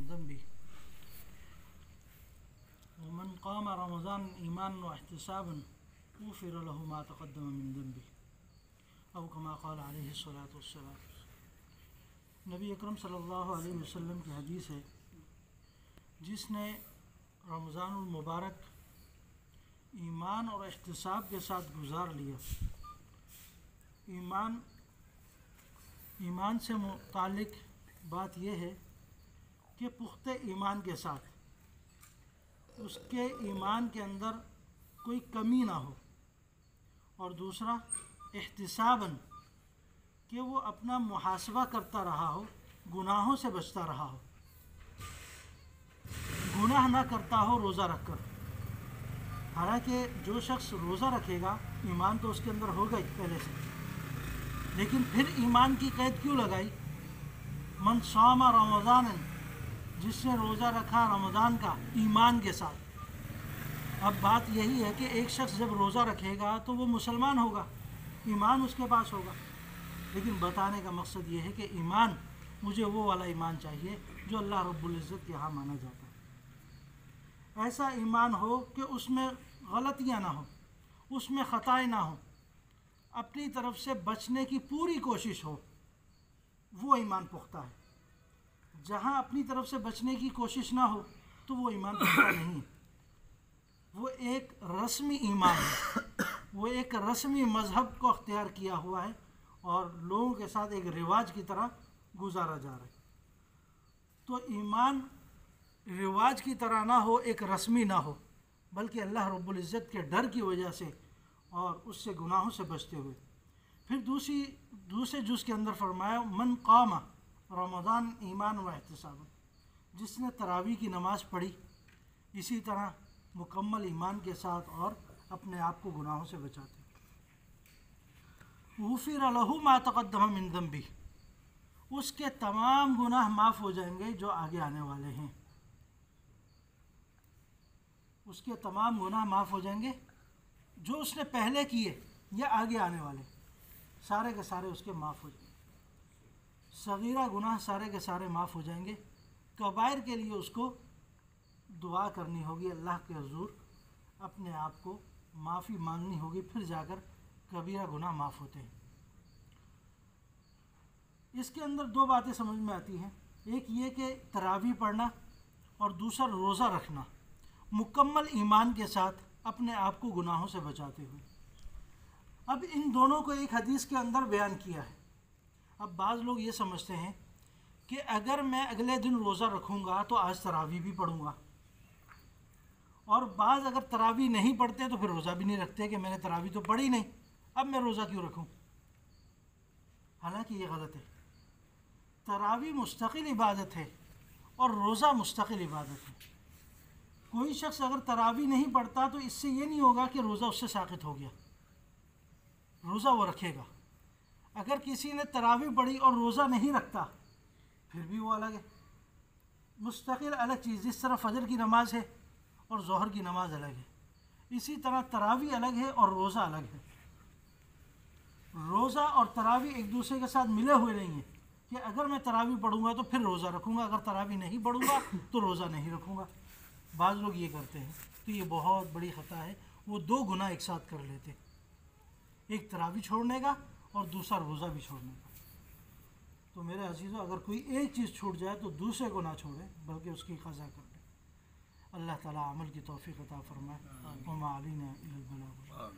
ذنبه ومن قام رمضان ایمانا واحتسابا غفر له ما تقدم من ذنبه او كما قال علیہ الصلوۃ والسلام۔ نبی اکرم صلی اللہ علیہ وسلم کی حدیث ہے، جس نے رمضان المبارک ایمان اور احتساب کے ساتھ گزار لیا، ایمان سے متعلق بات یہ ہے کہ پختہ ایمان کے ساتھ اس کے ایمان کے اندر کوئی کمی نہ ہو، اور دوسرا احتساباً کہ وہ اپنا محاسبہ کرتا رہا ہو، گناہوں سے بچتا رہا ہو، گناہ نہ کرتا ہو روزہ رکھ کر۔ حالانکہ جو شخص روزہ رکھے گا ایمان تو اس کے اندر ہوگا ہی پہلے سے، لیکن پھر ایمان کی قید کیوں لگائی؟ من صام رمضان، جس نے روزہ رکھا رمضان کا ایمان کے ساتھ۔ اب بات یہی ہے کہ ایک شخص جب روزہ رکھے گا تو وہ مسلمان ہوگا، ایمان اس کے پاس ہوگا، لیکن بتانے کا مقصد یہ ہے کہ ایمان، مجھے وہ والا ایمان چاہیے جو اللہ رب العزت کے یہاں مانا جاتا ہے۔ ایسا ایمان ہو کہ اس میں غلطیاں نہ ہوں، اس میں خطائیں نہ ہوں، اپنی طرف سے بچنے کی پوری کوشش ہو، وہ ایمان پختہ ہے۔ جہاں اپنی طرف سے بچنے کی کوشش نہ ہو تو وہ ایمان پختہ نہیں ہے، وہ ایک رسمی ایمان ہے، وہ ایک رسمی مذہب کو اختیار کیا ہوا ہے اور لوگوں کے ساتھ ایک رواج کی طرح گزارا جا رہا ہے۔ تو ایمان رواج کی طرح نہ ہو، ایک رسمی نہ ہو، بلکہ اللہ رب العزت کے ڈر کی وجہ سے اور اس سے گناہوں سے بچتے ہوئے۔ پھر دوسرے جز کے اندر فرمایا من قام رمضان ایمان و احتساب، جس نے تراویح کی نماز پڑھی اسی طرح مکمل ایمان کے ساتھ اور اپنے آپ کو گناہوں سے بچاتے، غفر لہ ما تقدم من ذنبہ، اس کے تمام گناہ معاف ہو جائیں گے جو آگے آنے والے ہیں، اس کے تمام گناہ معاف ہو جائیں گے جو اس نے پہلے کیے یا آگے آنے والے، سارے کے سارے اس کے معاف ہو جائیں گے۔ صغیرہ گناہ سارے کے سارے معاف ہو جائیں گے، کبائر کے لیے اس کو دعا کرنی ہوگی، اللہ کے حضور اپنے آپ کو معافی مانگنی ہوگی، پھر جا کر کبیرہ گناہ معاف ہوتے ہیں۔ اس کے اندر دو باتیں سمجھ میں آتی ہیں، ایک یہ کہ تراویح پڑھنا اور دوسرا روزہ رکھنا مکمل ایمان کے ساتھ اپنے آپ کو گناہوں سے بچاتے ہوئے۔ اب ان دونوں کو ایک حدیث کے اندر بیان کیا ہے۔ اب بعض لوگ یہ سمجھتے ہیں کہ اگر میں اگلے دن روزہ رکھوں گا تو آج تراویح بھی پڑھوں گا، اور بعض اگر تراویح نہیں پڑھتے تو پھر روزہ بھی نہیں رکھتے کہ میں نے تراویح تو پڑھی نہیں، اب میں روزہ کیوں رکھوں؟ حالانکہ یہ غلط ہے۔ تراویح مستقل عبادت ہے اور روزہ مستقل عبادت ہے۔ کوئی شخص اگر تراویح نہیں پڑھتا تو اس سے یہ نہیں ہوگا کہ روزہ اس سے ساقط ہو گیا، روزہ وہ رکھے گا۔ اگر کسی نے تراویح پڑھی اور روزہ نہیں رکھتا پھر بھی وہ الگ ہے، مستقل الگ چیز۔ جس طرح فجر کی نماز ہے اور ظہر کی نماز الگ ہے، اسی طرح تراویح الگ ہے اور روزہ الگ ہے۔ روزہ اور تراویح ایک دوسرے کے ساتھ ملے ہوئے نہیں ہیں کہ اگر میں تراویح پڑھوں گا تو پھر روزہ رکھوں گا، اگر تراویح نہیں پڑھوں گا تو روزہ نہیں رکھوں گا۔ بعض لوگ یہ کرتے ہیں تو یہ بہت بڑی خطا ہے، وہ دو گناہ ایک ساتھ کر لیتے، ایک تراویح چھوڑنے کا اور دوسرا روزہ بھی چھوڑنے کا۔ تو میرے عزیزو، اگر کوئی ایک چیز چھوٹ جائے تو دوسرے کو نہ چھوڑے بلکہ اس کی قضا کر لے۔ اللہ تعالیٰ عمل کی توفیق عطا فرمائے۔ وما علینا الا البلاغ۔